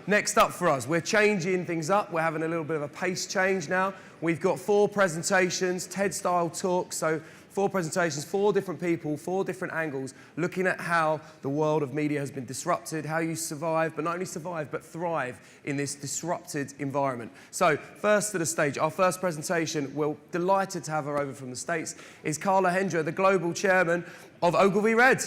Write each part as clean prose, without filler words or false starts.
Next up for us, we're changing things up. We're having a little bit of a pace change now. We've got 4 presentations, TED-style talks, so 4 presentations, 4 different people, 4 different angles, looking at how the world of media has been disrupted, how you survive, but not only survive, but thrive in this disrupted environment. So, first to the stage, our first presentation, we're delighted to have her over from the States, is Carla Hendra, the global chairman of Ogilvy Red.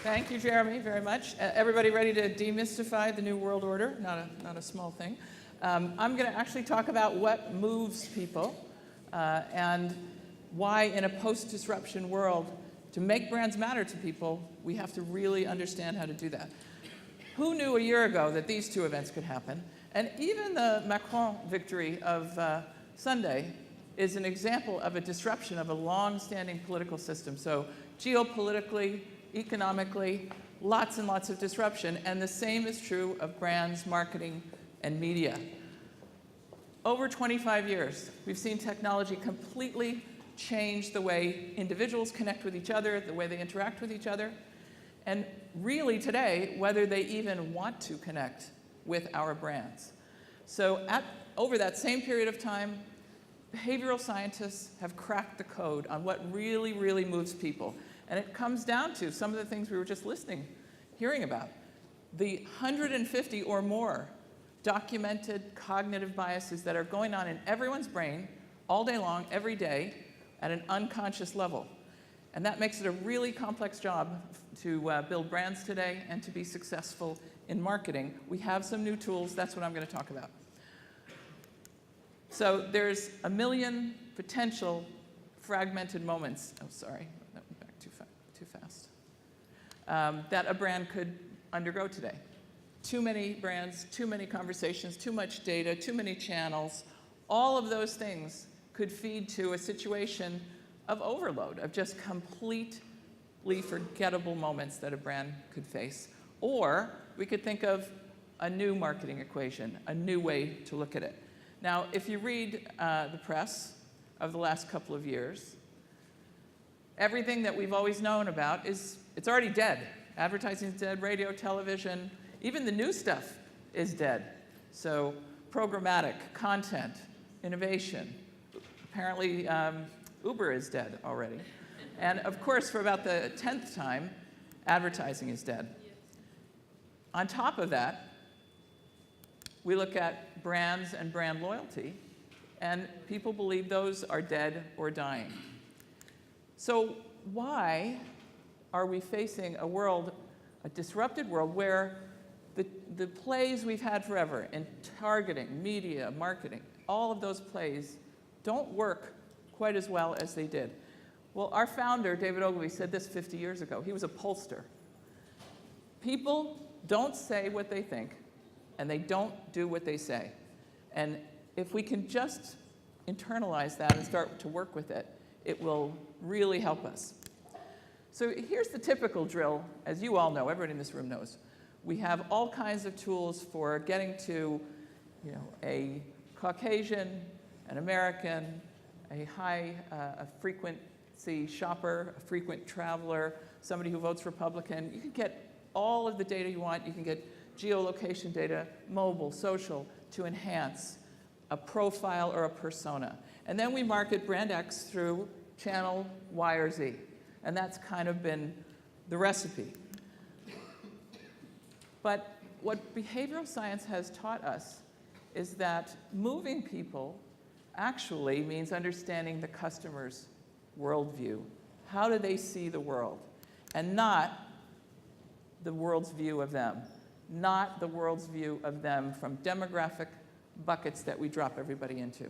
Thank you, Jeremy, very much. Everybody ready to demystify the New World Order? Not a small thing. I'm going to actually talk about what moves people and why in a post-disruption world, to make brands matter to people, we have to really understand how to do that. Who knew a year ago that these 2 events could happen? And even the Macron victory of Sunday is an example of a disruption of a long-standing political system. So geopolitically, economically, lots and lots of disruption, and the same is true of brands, marketing, and media. Over 25 years, we've seen technology completely change the way individuals connect with each other, the way they interact with each other, and really today, whether they even want to connect with our brands. So over that same period of time, behavioral scientists have cracked the code on what really, really moves people. And it comes down to some of the things we were just hearing about. The 150 or more documented cognitive biases that are going on in everyone's brain all day long, every day, at an unconscious level. And that makes it a really complex job to build brands today and to be successful in marketing. We have some new tools. That's what I'm going to talk about. So there's a million potential fragmented moments. Oh, sorry. Too fast, that a brand could undergo today. Too many brands, too many conversations, too much data, too many channels. All of those things could feed to a situation of overload, of just completely forgettable moments that a brand could face. Or we could think of a new marketing equation, a new way to look at it. Now, if you read the press of the last couple of years, everything that we've always known about it's already dead. Advertising is dead, radio, television, even the new stuff is dead. So programmatic, content, innovation. Apparently, Uber is dead already. And of course, for about the 10th time, advertising is dead. On top of that, we look at brands and brand loyalty, and people believe those are dead or dying. So why are we facing a world, a disrupted world, where the plays we've had forever in targeting, media, marketing, all of those plays don't work quite as well as they did? Well, our founder, David Ogilvy, said this 50 years ago. He was a pollster. People don't say what they think, and they don't do what they say. And if we can just internalize that and start to work with it, it will really help us. So here's the typical drill, as you all know, everybody in this room knows. We have all kinds of tools for getting to, a Caucasian, an American, a high frequency shopper, a frequent traveler, somebody who votes Republican. You can get all of the data you want. You can get geolocation data, mobile, social, to enhance a profile or a persona. And then we market brand X through channel Y or Z. And that's kind of been the recipe. But what behavioral science has taught us is that moving people actually means understanding the customer's worldview. How do they see the world? And not the world's view of them. Not the world's view of them from demographic buckets that we drop everybody into.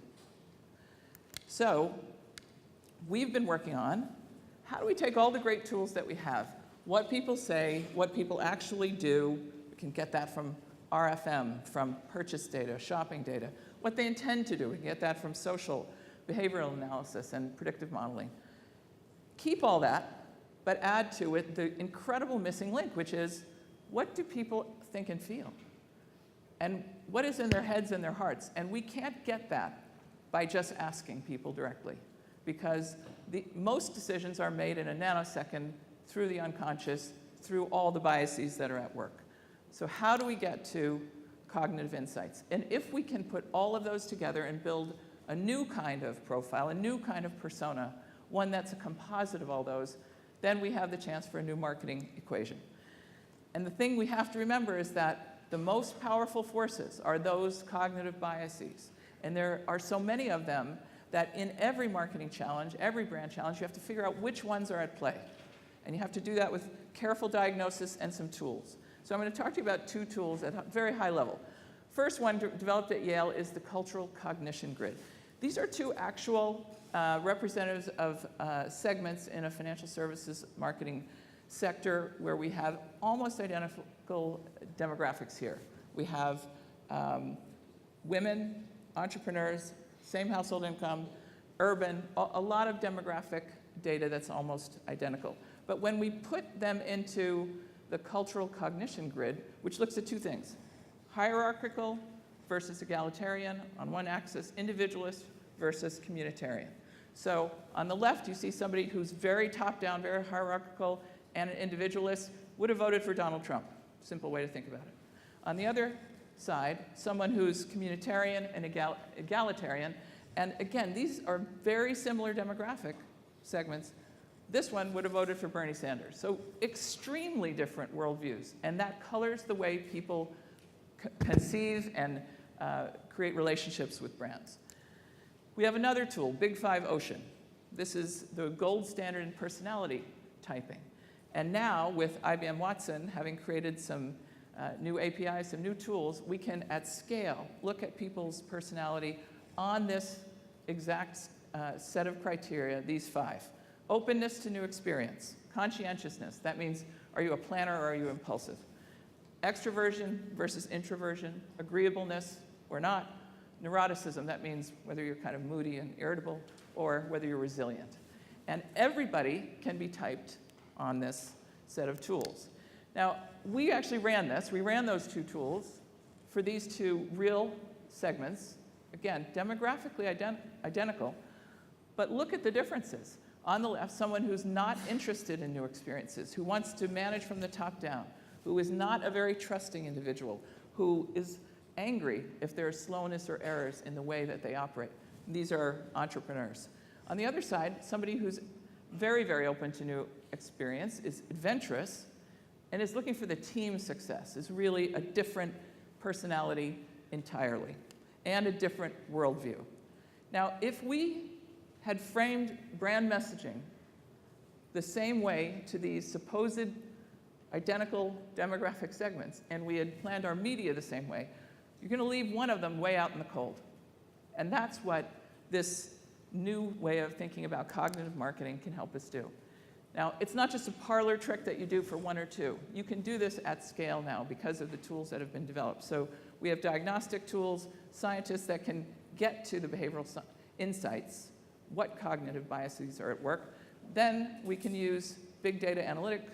So we've been working on how do we take all the great tools that we have, what people say, what people actually do. We can get that from RFM, from purchase data, shopping data, what they intend to do. We can get that from social behavioral analysis and predictive modeling. Keep all that, but add to it the incredible missing link, which is what do people think and feel? And what is in their heads and their hearts? And we can't get that by just asking people directly, because most decisions are made in a nanosecond through the unconscious, through all the biases that are at work. So how do we get to cognitive insights? And if we can put all of those together and build a new kind of profile, a new kind of persona, one that's a composite of all those, then we have the chance for a new marketing equation. And the thing we have to remember is that the most powerful forces are those cognitive biases. And there are so many of them that in every marketing challenge, every brand challenge, you have to figure out which ones are at play. And you have to do that with careful diagnosis and some tools. So I'm going to talk to you about two tools at a very high level. First one developed at Yale is the Cultural Cognition Grid. These are two actual representatives of segments in a financial services marketing sector where we have almost identical demographics here. We have women, entrepreneurs, same household income, urban, a lot of demographic data that's almost identical. But when we put them into the Cultural Cognition Grid, which looks at two things, hierarchical versus egalitarian on one axis, individualist versus communitarian. So on the left, you see somebody who's very top-down, very hierarchical, and an individualist, would have voted for Donald Trump. Simple way to think about it. On the other side, someone who's communitarian and egalitarian, and again, these are very similar demographic segments. This one would have voted for Bernie Sanders. So extremely different worldviews, and that colors the way people conceive and create relationships with brands. We have another tool, Big Five Ocean. This is the gold standard in personality typing. And now, with IBM Watson having created some new APIs, some new tools, we can, at scale, look at people's personality on this exact set of criteria, these five. Openness to new experience. Conscientiousness, that means, are you a planner or are you impulsive? Extroversion versus introversion. Agreeableness or not. Neuroticism, that means whether you're kind of moody and irritable or whether you're resilient. And everybody can be typed on this set of tools. Now, we actually ran this. We ran those two tools for these two real segments. Again, demographically identical, but look at the differences. On the left, someone who's not interested in new experiences, who wants to manage from the top down, who is not a very trusting individual, who is angry if there is slowness or errors in the way that they operate. These are entrepreneurs. On the other side, somebody who's very, very open to new experience, is adventurous, and is looking for the team success, is really a different personality entirely, and a different worldview. Now, if we had framed brand messaging the same way to these supposed identical demographic segments, and we had planned our media the same way, you're going to leave one of them way out in the cold. And that's what this new way of thinking about cognitive marketing can help us do. Now, it's not just a parlor trick that you do for one or two. You can do this at scale now because of the tools that have been developed. So we have diagnostic tools, scientists that can get to the behavioral insights, what cognitive biases are at work. Then we can use big data analytic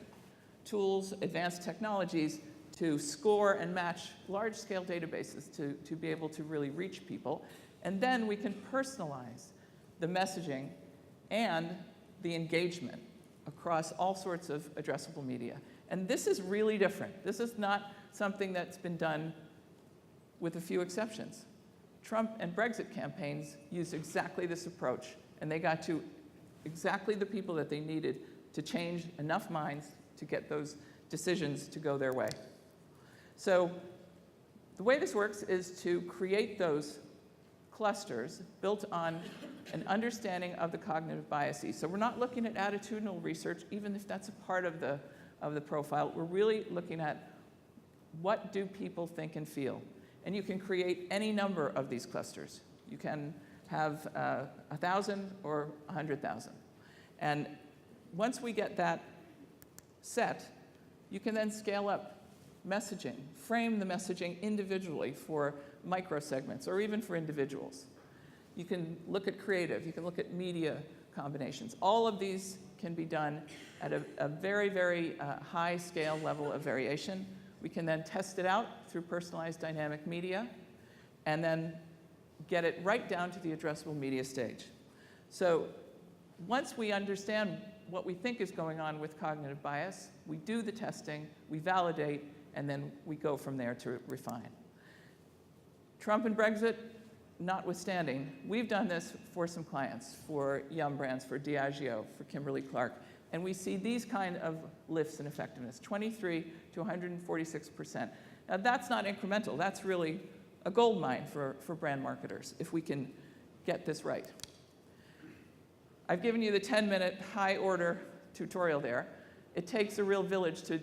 tools, advanced technologies to score and match large-scale databases to be able to really reach people. And then we can personalize the messaging and the engagement across all sorts of addressable media. And this is really different. This is not something that's been done with a few exceptions. Trump and Brexit campaigns used exactly this approach, and they got to exactly the people that they needed to change enough minds to get those decisions to go their way. So the way this works is to create those clusters built on an understanding of the cognitive biases. So we're not looking at attitudinal research, even if that's a part of the profile. We're really looking at what do people think and feel. And you can create any number of these clusters. You can have 1,000 or 100,000. And once we get that set, you can then scale up messaging, frame the messaging individually for microsegments or even for individuals. You can look at creative, you can look at media combinations. All of these can be done at a very, very high scale level of variation. We can then test it out through personalized dynamic media and then get it right down to the addressable media stage. So once we understand what we think is going on with cognitive bias. We do the testing, we validate, and then we go from there to refine. Trump and Brexit notwithstanding, we've done this for some clients, for Yum Brands, for Diageo, for Kimberly-Clark, and we see these kind of lifts in effectiveness, 23 to 146%. Now that's not incremental, that's really a gold mine for brand marketers, if we can get this right. I've given you the 10-minute high-order tutorial there. It takes a real village to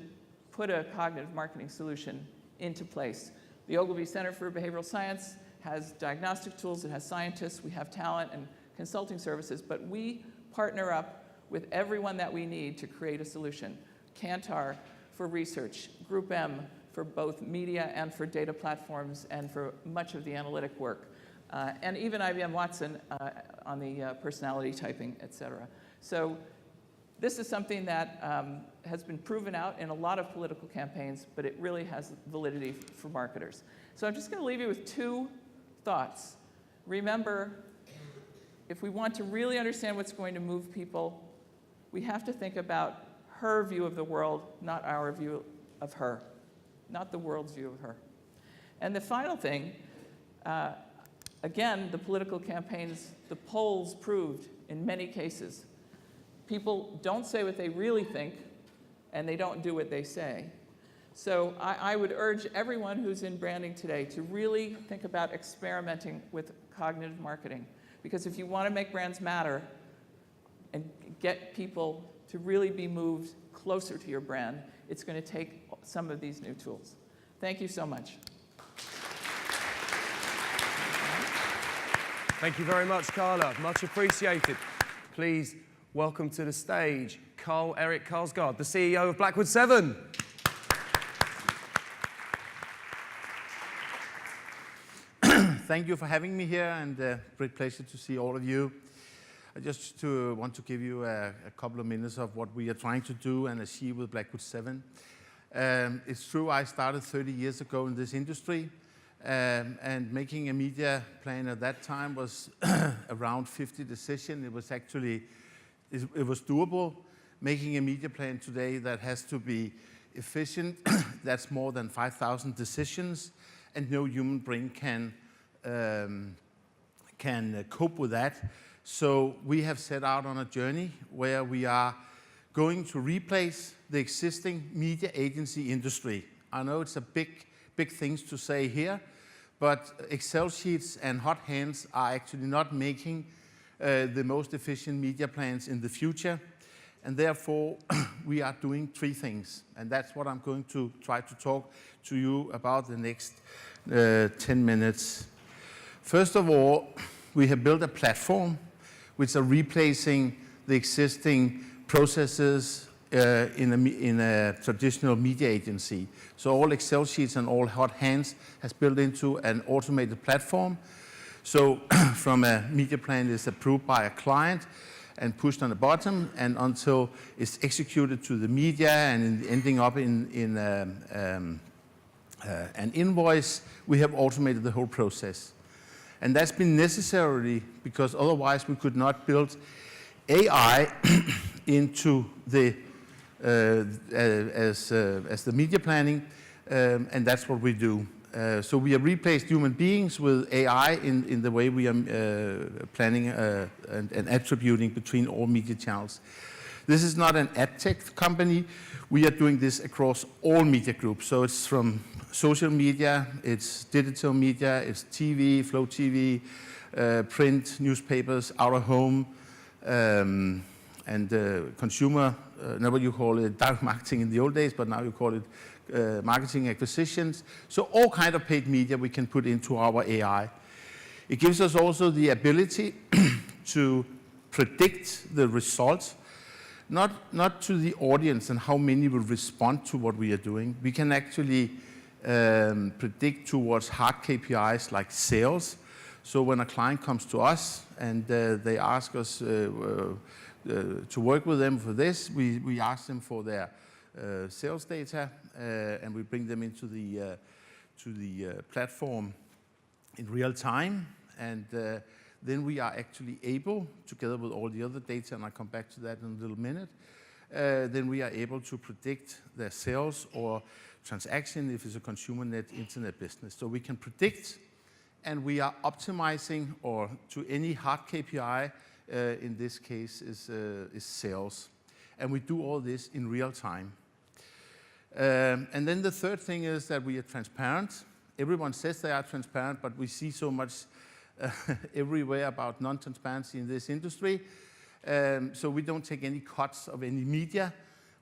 put a cognitive marketing solution into place. The Ogilvy Center for Behavioral Science has diagnostic tools, it has scientists, we have talent and consulting services, but we partner up with everyone that we need to create a solution. Kantar for research, GroupM for both media and for data platforms and for much of the analytic work, and even IBM Watson on the personality typing, et cetera. So this is something that has been proven out in a lot of political campaigns, but it really has validity for marketers. So I'm just going to leave you with two thoughts. Remember, if we want to really understand what's going to move people, we have to think about her view of the world, not our view of her, not the world's view of her. And the final thing, again, the political campaigns, the polls proved in many cases, people don't say what they really think, and they don't do what they say. So I would urge everyone who's in branding today to really think about experimenting with cognitive marketing. Because if you want to make brands matter and get people to really be moved closer to your brand, it's going to take some of these new tools. Thank you so much. Thank you very much, Carla. Much appreciated. Please welcome to the stage Erik Kjaersgaard, the CEO of Blackwood 7. Thank you for having me here, and great pleasure to see all of you. I just want to give you a couple of minutes of what we are trying to do and achieve with Blackwood 7. It's true, I started 30 years ago in this industry, and making a media plan at that time was around 50 decisions. It was actually, it was doable. Making a media plan today that has to be efficient, that's more than 5,000 decisions, and no human brain can cope with that. So we have set out on a journey where we are going to replace the existing media agency industry. I know it's a big things to say here, but Excel sheets and hot hands are actually not making the most efficient media plans in the future. And therefore, we are doing three things. And that's what I'm going to try to talk to you about the next 10 minutes. First of all, we have built a platform which are replacing the existing processes in a traditional media agency. So all Excel sheets and all hot hands has built into an automated platform. So from a media plan is approved by a client and pushed on the bottom, and until it's executed to the media and ending up in an invoice, we have automated the whole process. And that's been necessary because otherwise we could not build AI into the as the media planning, and that's what we do. So we have replaced human beings with AI in the way we are planning and attributing between all media channels. This is not an ad tech company. We are doing this across all media groups. So it's from social media, it's digital media, it's TV, Flow TV, print, newspapers, out of home, and consumer, now what you call it direct marketing in the old days, but now you call it marketing acquisitions. So all kind of paid media we can put into our AI. It gives us also the ability to predict the results, not to the audience and how many will respond to what we are doing. We can actually predict towards hard KPIs like sales. So when a client comes to us and they ask us to work with them for this, we ask them for their sales data, and we bring them into the platform in real time, and then we are actually able, together with all the other data, and I'll come back to that in a little minute, then we are able to predict their sales or transaction if it's a consumer net internet business. So we can predict, and we are optimizing, or to any hard KPI, in this case is sales. And we do all this in real time. And then the third thing is that we are transparent. Everyone says they are transparent, but we see so much everywhere about non-transparency in this industry. So we don't take any cuts of any media.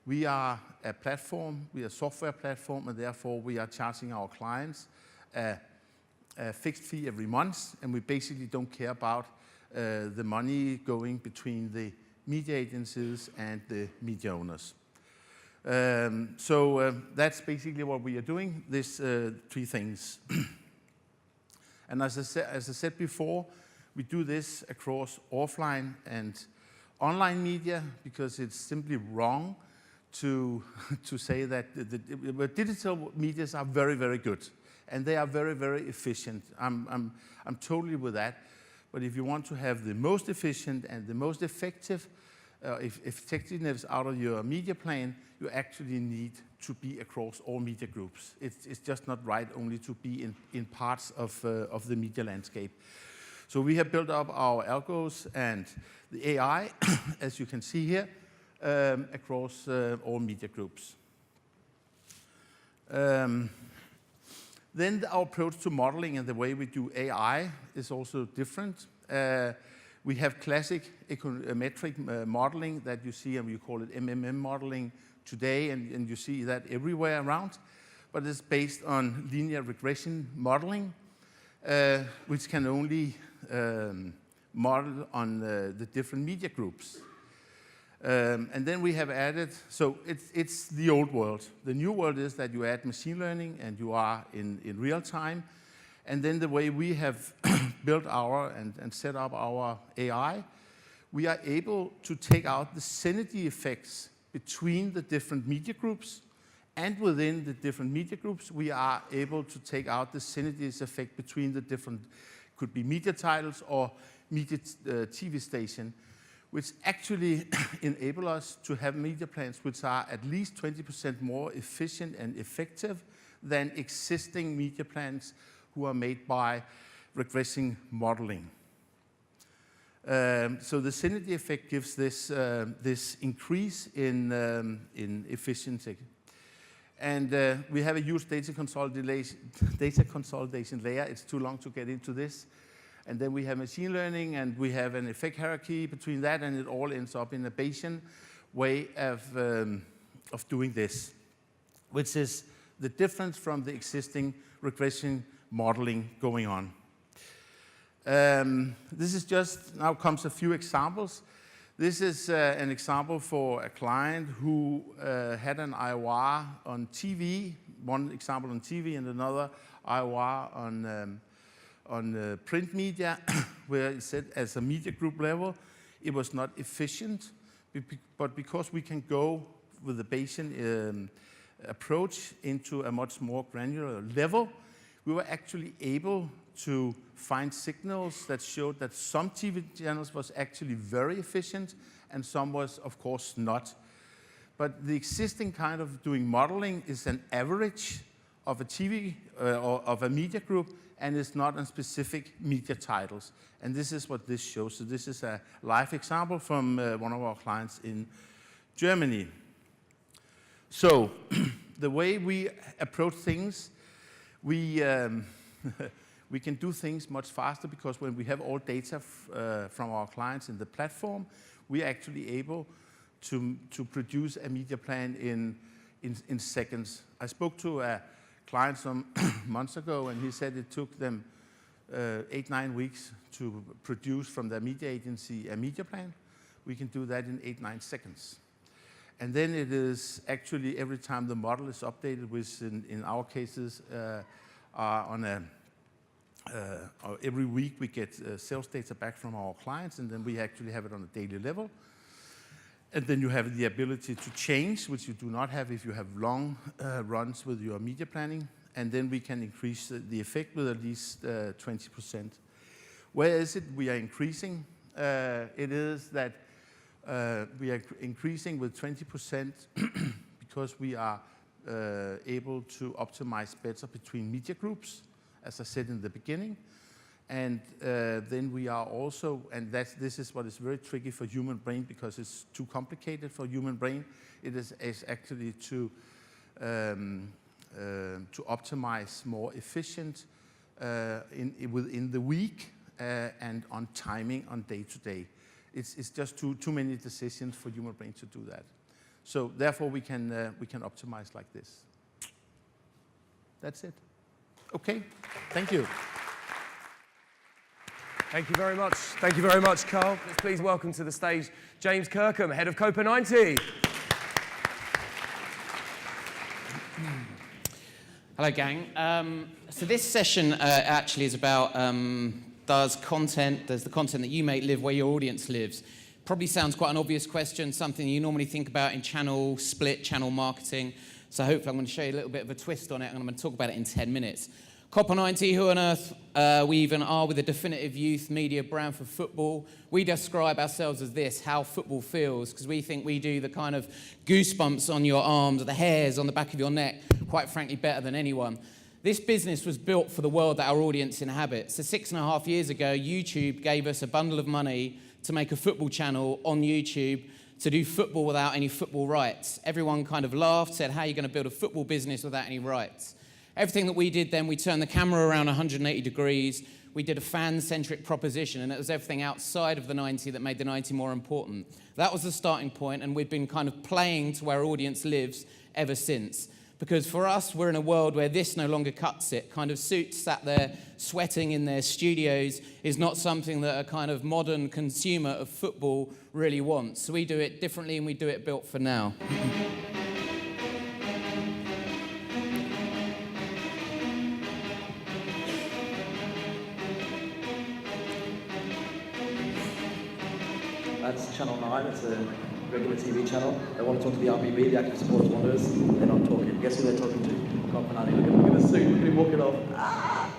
We are a platform, we are a software platform, and therefore we are charging our clients a fixed fee every month, and we basically don't care about the money going between the media agencies and the media owners. So that's basically what we are doing, these three things. And as I said before, we do this across offline and online media because it's simply wrong to say that the digital medias are very, very good, and they are very, very efficient. I'm totally with that. But if you want to have the most efficient and the most effective effectiveness out of your media plan, you actually need to be across all media groups. It's just not right only to be in parts of the media landscape. So we have built up our algos and the AI, as you can see here, across all media groups. Then our approach to modeling and the way we do AI is also different. We have classic econometric modeling that you see, and we call it MMM modeling today, and you see that everywhere around. But it's based on linear regression modeling, which can only model on the different media groups. And then we have added, so it's the old world. The new world is that you add machine learning and you are in real time. And then the way we have built our and set up our AI, we are able to take out the synergy effects between the different media groups, and within the different media groups, we are able to take out the synergies effect between the different, could be media titles or media TV station, which actually enable us to have media plans which are at least 20% more efficient and effective than existing media plans who are made by regressing modeling. So the synergy effect gives this increase in efficiency. And we have a huge data consolidation layer. It's too long to get into this. And then we have machine learning, and we have an effect hierarchy between that, and it all ends up in a Bayesian way of doing this, which is the difference from the existing regression modeling going on. This is just, now comes a few examples. This is an example for a client who had an IOR on TV, one example on TV and another IOR on print media, where it said as a media group level, it was not efficient, but because we can go with the Bayesian approach into a much more granular level, we were actually able to find signals that showed that some TV channels was actually very efficient and some was, of course, not. But the existing kind of doing modeling is an average of a TV or of a media group, and it's not on specific media titles. And this is what this shows. So this is a live example from one of our clients in Germany. So the way we approach things, we can do things much faster because when we have all data from our clients in the platform, we are actually able to produce a media plan in seconds. I spoke to a client some months ago, and he said it took them 8-9 weeks to produce from their media agency a media plan. We can do that in 8-9 seconds. And then it is actually every time the model is updated, which in our cases are every week we get sales data back from our clients, and then we actually have it on a daily level. And then you have the ability to change, which you do not have if you have long runs with your media planning. And then we can increase the effect with at least 20%. Where is it we are increasing? It is that we are increasing with 20% because we are able to optimize better between media groups, as I said in the beginning. And then we are also, and this is what is very tricky for human brain because it's too complicated for human brain. It is actually to optimize more efficient within the week and on timing on day to day. It's just too many decisions for human brain to do that. So therefore we can optimize like this. That's it. Okay, thank you. Thank you very much. Thank you very much, Carl. Let's please welcome to the stage James Kirkham, head of Copa 90. Hello, gang. So this session actually is about does the content that you make live where your audience lives? Probably sounds quite an obvious question, something you normally think about in channel split, channel marketing. So hopefully I'm going to show you a little bit of a twist on it, and I'm going to talk about it in 10 minutes. Copa 90, who on earth we even are, with a definitive youth media brand for football. We describe ourselves as this, how football feels, because we think we do the kind of goosebumps on your arms or the hairs on the back of your neck, quite frankly, better than anyone. This business was built for the world that our audience inhabits. So 6.5 years ago, YouTube gave us a bundle of money to make a football channel on YouTube to do football without any football rights. Everyone kind of laughed, said, how are you going to build a football business without any rights? Everything that we did then, we turned the camera around 180 degrees, we did a fan-centric proposition, and it was everything outside of the 90 that made the 90 more important. That was the starting point, and we've been kind of playing to where our audience lives ever since. Because for us, we're in a world where this no longer cuts it. Kind of suits sat there sweating in their studios is not something that a kind of modern consumer of football really wants. So we do it differently, and we do it built for now. That's Channel 9, it's a regular TV channel. They want to talk to the RBB, the Active Supporters Wanderers. They're not talking. Guess who they're talking to? Copenhagen. Look at the suit, look at him walking off. Ah!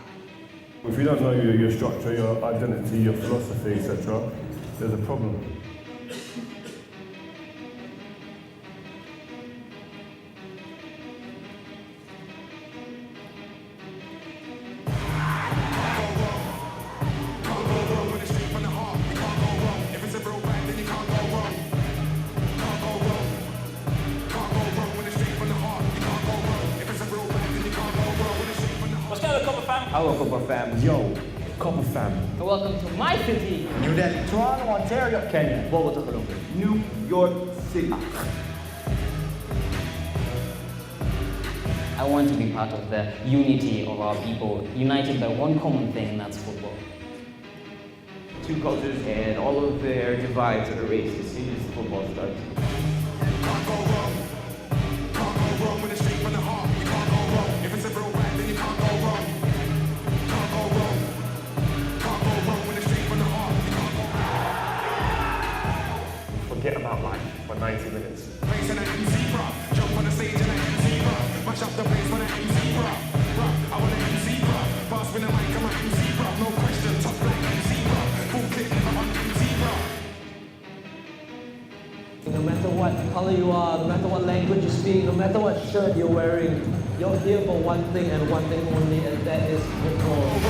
If you don't know your structure, your identity, your philosophy, etc., there's a problem. Hello, Copper fam. Yo, Copper fam. Welcome to my city. New Delhi. Toronto, Ontario. Kenya. Bogota, New York City. I want to be part of the unity of our people, united by one common thing, and that's football. Two cultures and all of their divides are erased as soon as football starts. Can't go wrong. Can't go wrong when it's straight from the heart. You can't go wrong. If it's a real rap, then you can't go wrong. Can't go wrong. Can't go wrong when it's straight from the heart. You can't go wrong. Forget about life for 90 minutes. Place in an MC, bro. Jump on the stage in an MC, bro. Mash up the place for an MC, bro. I want an MC, bro. Pass with the mic, I'm an MC, bro. No question, top black MC, bro. Full clip, I'm an MC, bro. No matter what color you are, no matter what language you speak, no matter what shirt you're wearing, you're here for one thing and one thing only, and that is football.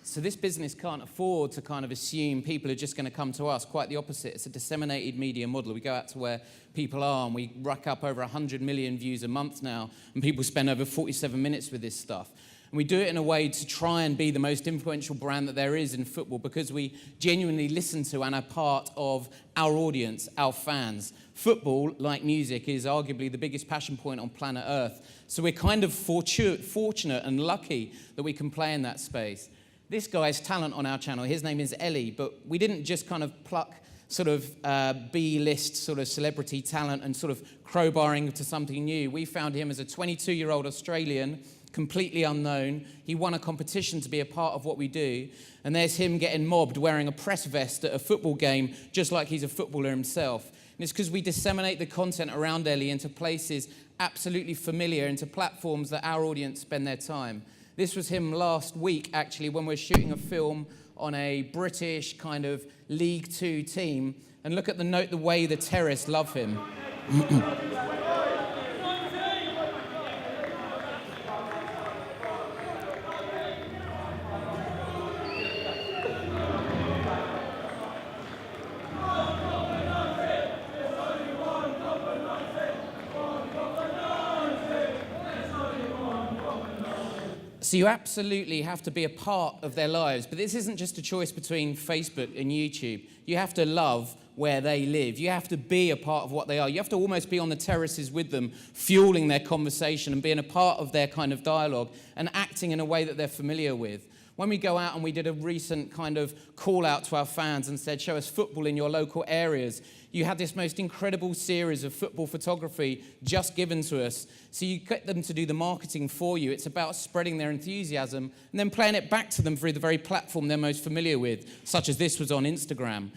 So this business can't afford to kind of assume people are just going to come to us. Quite the opposite. It's a disseminated media model. We go out to where people are, and we rack up over 100 million views a month now, and people spend over 47 minutes with this stuff. And we do it in a way to try and be the most influential brand that there is in football, because we genuinely listen to and are part of our audience, our fans. Football, like music, is arguably the biggest passion point on planet Earth. So we're kind of fortunate and lucky that we can play in that space. This guy's talent on our channel, his name is Ellie, but we didn't just kind of pluck sort of B-list sort of celebrity talent and sort of crowbarring to something new. We found him as a 22-year-old Australian, completely unknown. He won a competition to be a part of what we do, and there's him getting mobbed wearing a press vest at a football game, just like he's a footballer himself. And it's because we disseminate the content around Ellie into places absolutely familiar, into platforms that our audience spend their time. This was him last week, actually, when we're shooting a film on a British kind of League Two team. And look at the way the terrorists love him. So you absolutely have to be a part of their lives. But this isn't just a choice between Facebook and YouTube. You have to love where they live. You have to be a part of what they are. You have to almost be on the terraces with them, fueling their conversation and being a part of their kind of dialogue and acting in a way that they're familiar with. When we go out, and we did a recent kind of call out to our fans and said, show us football in your local areas, you had this most incredible series of football photography just given to us. So you get them to do the marketing for you. It's about spreading their enthusiasm and then playing it back to them through the very platform they're most familiar with, such as this was on Instagram.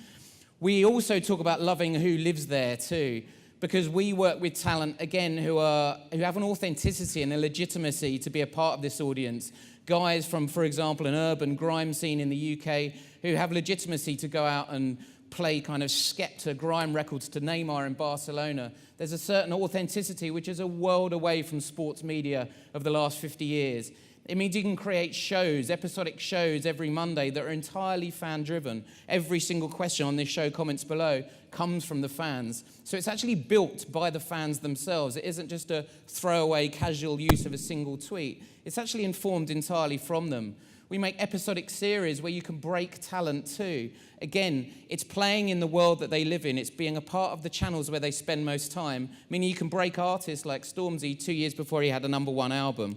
We also talk about loving who lives there too, because we work with talent, again, who have an authenticity and a legitimacy to be a part of this audience. Guys from, for example, an urban grime scene in the UK who have legitimacy to go out and play kind of Skepta grime records to Neymar in Barcelona. There's a certain authenticity which is a world away from sports media of the last 50 years. It means you can create shows, episodic shows every Monday that are entirely fan-driven. Every single question on this show, comments below, comes from the fans. So it's actually built by the fans themselves. It isn't just a throwaway, casual use of a single tweet. It's actually informed entirely from them. We make episodic series where you can break talent too. Again, it's playing in the world that they live in. It's being a part of the channels where they spend most time, meaning you can break artists like Stormzy 2 years before he had a #1 album.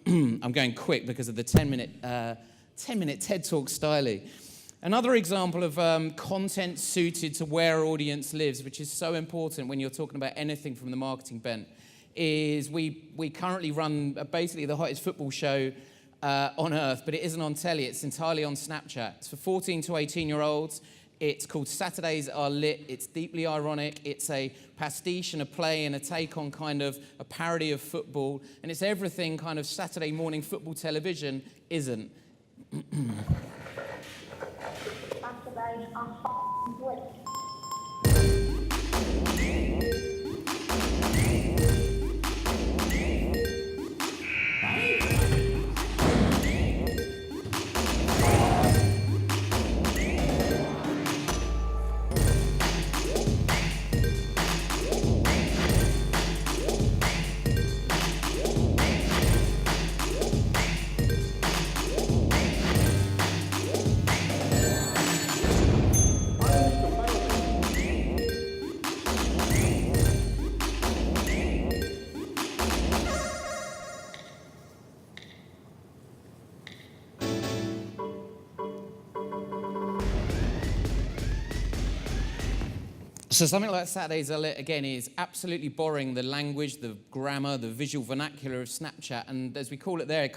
I'm going quick because of the 10-minute TED Talk styling. Another example of content suited to where our audience lives, which is so important when you're talking about anything from the marketing bent, is we currently run basically the hottest football show on earth, but it isn't on telly. It's entirely on Snapchat. It's for 14 to 18-year-olds. It's called Saturdays Are Lit. It's deeply ironic. It's a pastiche and a play and a take on kind of a parody of football. And it's everything kind of Saturday morning football television isn't. Saturdays are lit. So something like Saturdays Are Lit, again, is absolutely borrowing the language, the grammar, the visual vernacular of Snapchat, and as we call it there,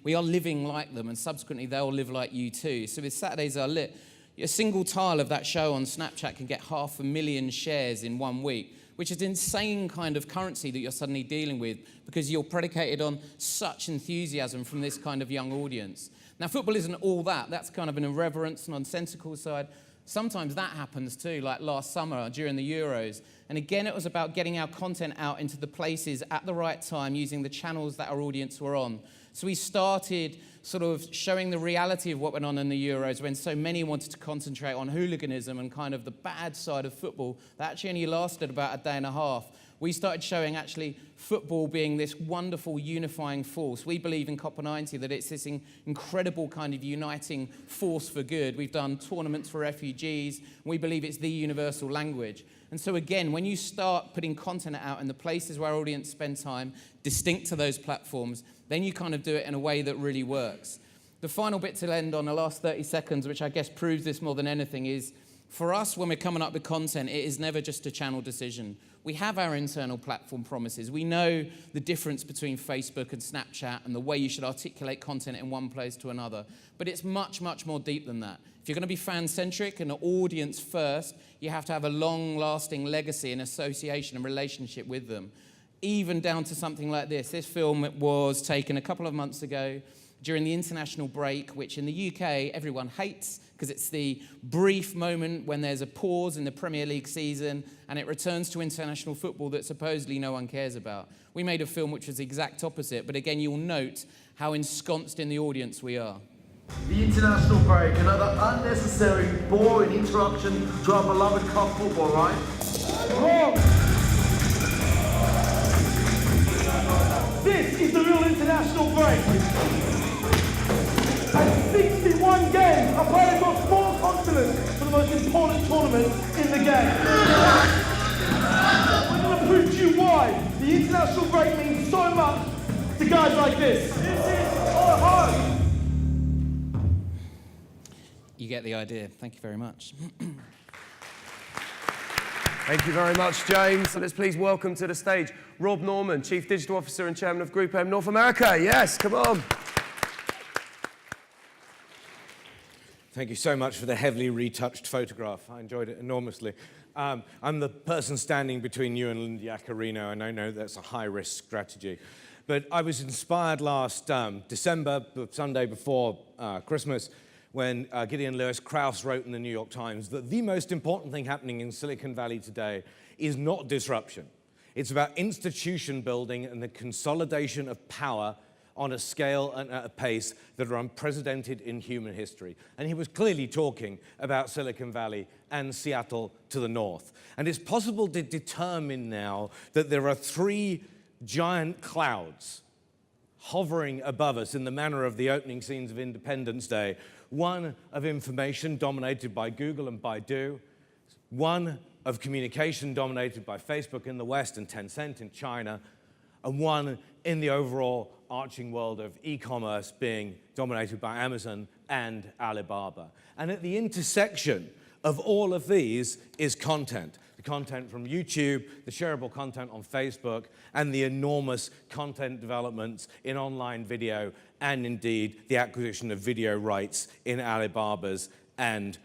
we are living like them, and subsequently they'll live like you too. So with Saturdays Are Lit, a single tile of that show on Snapchat can get 500,000 shares in 1 week, which is insane kind of currency that you're suddenly dealing with because you're predicated on such enthusiasm from this kind of young audience. Now, football isn't all that. That's kind of an irreverent, nonsensical side. Sometimes that happens too, like last summer during the Euros. And again, it was about getting our content out into the places at the right time using the channels that our audience were on. So we started sort of showing the reality of what went on in the Euros when so many wanted to concentrate on hooliganism and kind of the bad side of football. That actually only lasted about a day and a half. We started showing actually football being this wonderful unifying force. We believe in COP90 that it's this incredible kind of uniting force for good. We've done tournaments for refugees. We believe it's the universal language. And so again, when you start putting content out in the places where our audience spend time, distinct to those platforms, then you kind of do it in a way that really works. The final bit to end on, the last 30 seconds, which I guess proves this more than anything, is for us, when we're coming up with content, it is never just a channel decision. We have our internal platform promises. We know the difference between Facebook and Snapchat and the way you should articulate content in one place to another. But it's much, much more deep than that. If you're going to be fan-centric and audience first, you have to have a long-lasting legacy and association and relationship with them. Even down to something like this. This film was taken a couple of months ago. during the international break, which in the UK everyone hates because it's the brief moment when there's a pause in the Premier League season and it returns to international football that supposedly no one cares about. We made a film which was the exact opposite, but again, you'll note how ensconced in the audience we are. The international break, another unnecessary, boring interruption to our beloved cup football, right? Wrong! This is the real international break. And 61 games are played across 4 continents for the most important tournament in the game. We're going to prove to you why the international break means so much to guys like this. This is our home. You get the idea. Thank you very much. Thank you very much, James. So let's please welcome to the stage Rob Norman, Chief Digital Officer and Chairman of GroupM North America. Yes, come on. Thank you so much for the heavily retouched photograph. I enjoyed it enormously. I'm the person standing between you and Lindy Yaccarino, and I know that's a high-risk strategy. But I was inspired last December, the Sunday before Christmas, when Gideon Lewis Krauss wrote in the New York Times that the most important thing happening in Silicon Valley today is not disruption. It's about institution building and the consolidation of power on a scale and at a pace that are unprecedented in human history. And he was clearly talking about Silicon Valley and Seattle to the north. And it's possible to determine now that there are 3 giant clouds hovering above us in the manner of the opening scenes of Independence Day. One of information dominated by Google and Baidu, one of communication dominated by Facebook in the West and Tencent in China, and one in the overall arching world of e-commerce being dominated by Amazon and Alibaba. And at the intersection of all of these is content. The content from YouTube, the shareable content on Facebook, and the enormous content developments in online video, and indeed the acquisition of video rights in Alibaba's and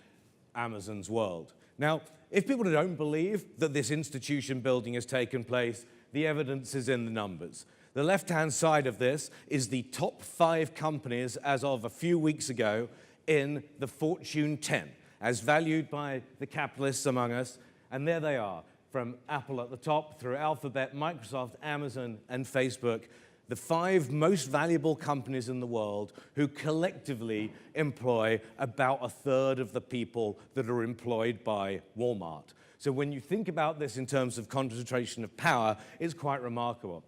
Amazon's world. Now, if people don't believe that this institution building has taken place, the evidence is in the numbers. The left-hand side of this is the top 5 companies as of a few weeks ago in the Fortune 10, as valued by the capitalists among us. And there they are, from Apple at the top through Alphabet, Microsoft, Amazon, and Facebook, the 5 most valuable companies in the world who collectively employ about 1/3 of the people that are employed by Walmart. So when you think about this in terms of concentration of power, it's quite remarkable.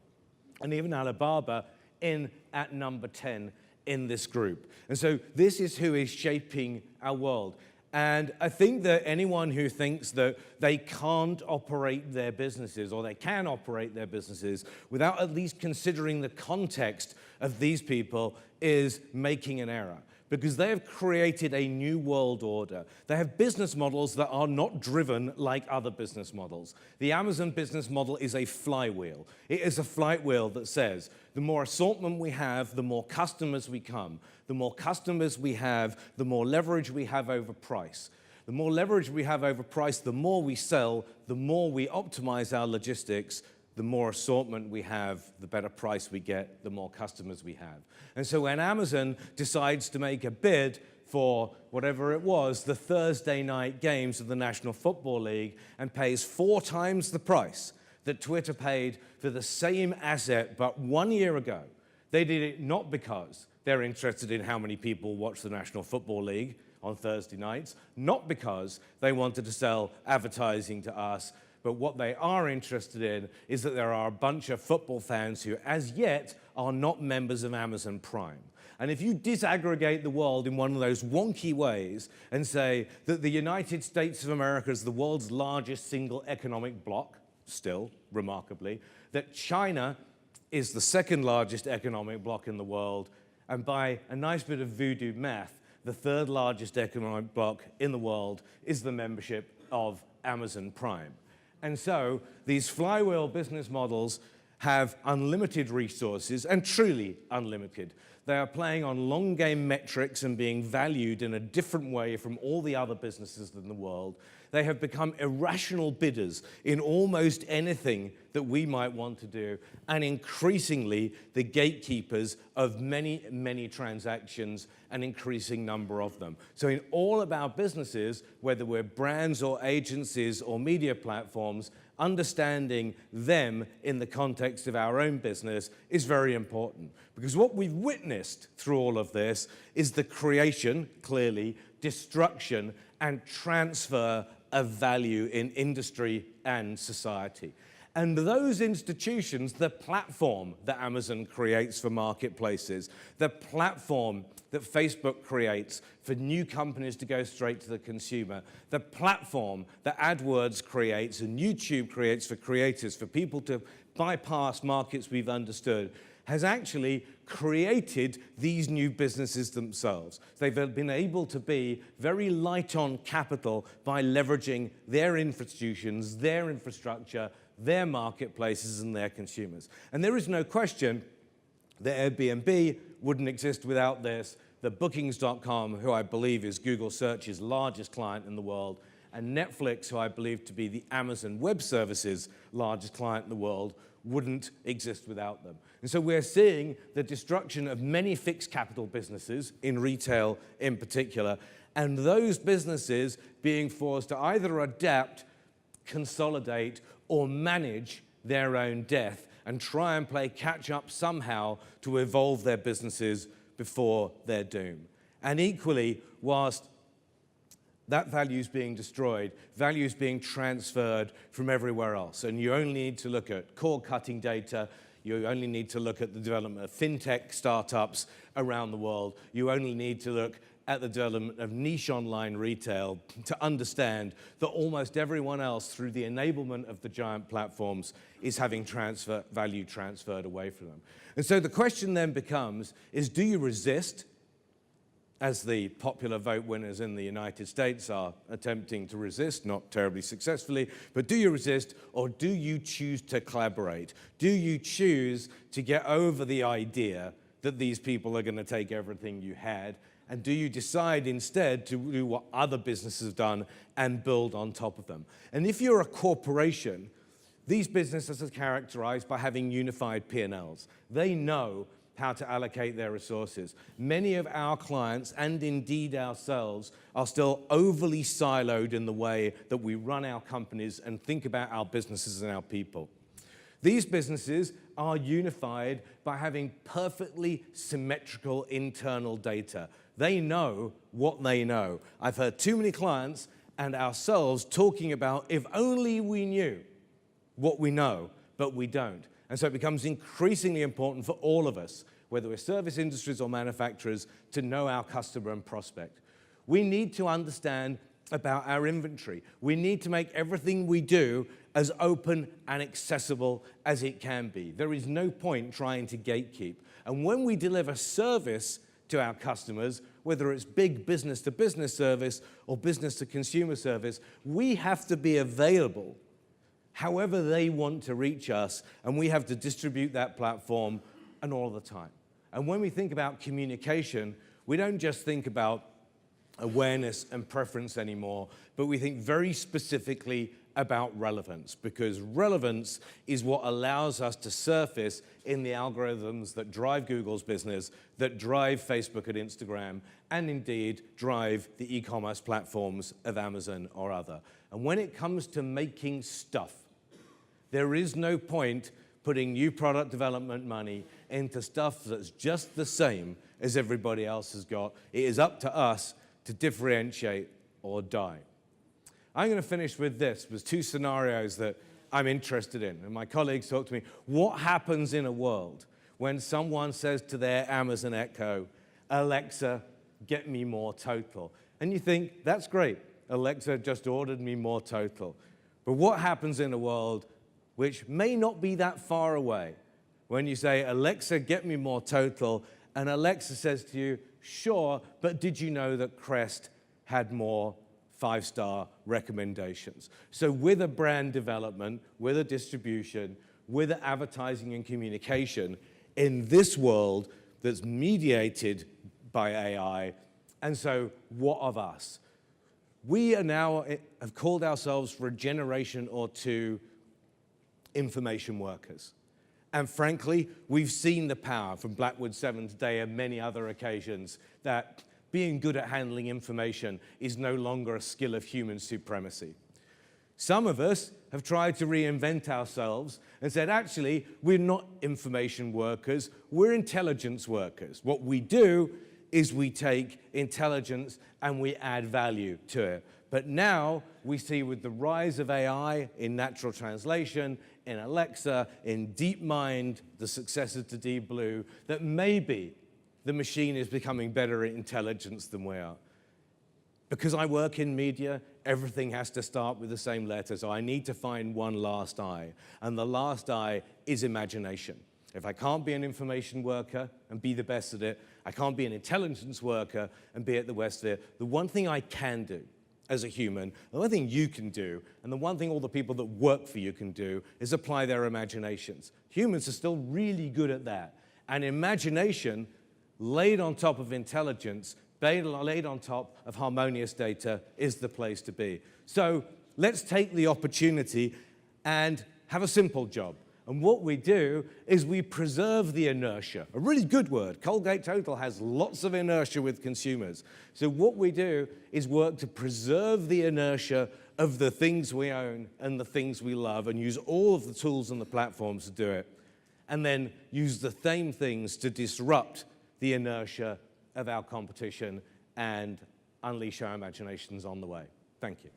And even Alibaba in at number 10 in this group. And so this is who is shaping our world. And I think that anyone who thinks that they can't operate their businesses or they can operate their businesses without at least considering the context of these people is making an error. Because they have created a new world order. They have business models that are not driven like other business models. The Amazon business model is a flywheel. It is a flywheel that says, the more assortment we have, the more customers we come. The more customers we have, the more leverage we have over price. The more leverage we have over price, the more we sell, the more we optimize our logistics, the more assortment we have, the better price we get, the more customers we have. And so when Amazon decides to make a bid for whatever it was, the Thursday night games of the National Football League, and pays 4 times the price that Twitter paid for the same asset but 1 year ago, they did it not because they're interested in how many people watch the National Football League on Thursday nights, not because they wanted to sell advertising to us, but what they are interested in is that there are a bunch of football fans who, as yet, are not members of Amazon Prime. And if you disaggregate the world in one of those wonky ways and say that the United States of America is the world's largest single economic bloc, still, remarkably, that China is the 2nd largest economic bloc in the world, and by a nice bit of voodoo math, the 3rd largest economic bloc in the world is the membership of Amazon Prime. And so these flywheel business models have unlimited resources, and truly unlimited. They are playing on long game metrics and being valued in a different way from all the other businesses in the world. They have become irrational bidders in almost anything that we might want to do, and increasingly the gatekeepers of many, many transactions, an increasing number of them. So in all of our businesses, whether we're brands or agencies or media platforms, understanding them in the context of our own business is very important. Because what we've witnessed through all of this is the creation, clearly, destruction, and transfer of value in industry and society. And those institutions, the platform that Amazon creates for marketplaces, the platform that Facebook creates for new companies to go straight to the consumer, the platform that AdWords creates and YouTube creates for creators, for people to bypass markets we've understood, has actually created these new businesses themselves. They've been able to be very light on capital by leveraging their institutions, their infrastructure, their marketplaces, and their consumers. And there is no question that Airbnb wouldn't exist without this, that Bookings.com, who I believe is Google Search's largest client in the world, and Netflix, who I believe to be the Amazon Web Services' largest client in the world, wouldn't exist without them. And so we're seeing the destruction of many fixed capital businesses, in retail in particular, and those businesses being forced to either adapt, consolidate, or manage their own death and try and play catch up somehow to evolve their businesses before their doom. And equally, whilst that value is being destroyed, value is being transferred from everywhere else. And you only need to look at cord-cutting data, you only need to look at the development of fintech startups around the world, you only need to look at the development of niche online retail to understand that almost everyone else, through the enablement of the giant platforms, is having value transferred away from them. And so the question then becomes, is do you resist, as the popular vote winners in the United States are attempting to resist, not terribly successfully, but do you resist, or do you choose to collaborate? Do you choose to get over the idea that these people are going to take everything you had? And do you decide instead to do what other businesses have done and build on top of them? And if you're a corporation, these businesses are characterized by having unified P&Ls. They know how to allocate their resources. Many of our clients, and indeed ourselves, are still overly siloed in the way that we run our companies and think about our businesses and our people. These businesses are unified by having perfectly symmetrical internal data. They know what they know. I've heard too many clients and ourselves talking about if only we knew what we know, but we don't. And so it becomes increasingly important for all of us, whether we're service industries or manufacturers, to know our customer and prospect. We need to understand about our inventory. We need to make everything we do as open and accessible as it can be. There is no point trying to gatekeep. And when we deliver service to our customers, whether it's big business-to-business service or business-to-consumer service, we have to be available however they want to reach us, and we have to distribute that platform and all the time. And when we think about communication, we don't just think about awareness and preference anymore, but we think very specifically about relevance, because relevance is what allows us to surface in the algorithms that drive Google's business, that drive Facebook and Instagram, and indeed drive the e-commerce platforms of Amazon or other. And when it comes to making stuff, there is no point putting new product development money into stuff that's just the same as everybody else has got. It is up to us to differentiate or die. I'm going to finish with this. There's two scenarios that I'm interested in. And my colleagues talk to me, what happens in a world when someone says to their Amazon Echo, Alexa, get me more total? And you think, that's great. Alexa just ordered me more total. But what happens in a world which may not be that far away when you say, Alexa, get me more total, and Alexa says to you, sure, but did you know that Crest had more 5-star recommendations? So with a brand development, with a distribution, with advertising and communication in this world that's mediated by AI. And so what of us? We are now, have called ourselves for a generation or two information workers. And frankly, we've seen the power from Blackwood 7 today and many other occasions that being good at handling information is no longer a skill of human supremacy. Some of us have tried to reinvent ourselves and said, actually, we're not information workers, we're intelligence workers. What we do is we take intelligence and we add value to it. But now we see with the rise of AI in natural translation, in Alexa, in DeepMind, the successor to Deep Blue, that maybe the machine is becoming better at intelligence than we are. Because I work in media, everything has to start with the same letter, so I need to find one last I. And the last I is imagination. If I can't be an information worker and be the best at it, I can't be an intelligence worker and be at the best of it. The one thing I can do as a human, the one thing you can do, and the one thing all the people that work for you can do, is apply their imaginations. Humans are still really good at that. And imagination, laid on top of intelligence, laid on top of harmonious data, is the place to be. So let's take the opportunity and have a simple job. And what we do is we preserve the inertia. A really good word. Colgate Total has lots of inertia with consumers. So what we do is work to preserve the inertia of the things we own and the things we love and use all of the tools and the platforms to do it. And then use the same things to disrupt the inertia of our competition and unleash our imaginations on the way. Thank you.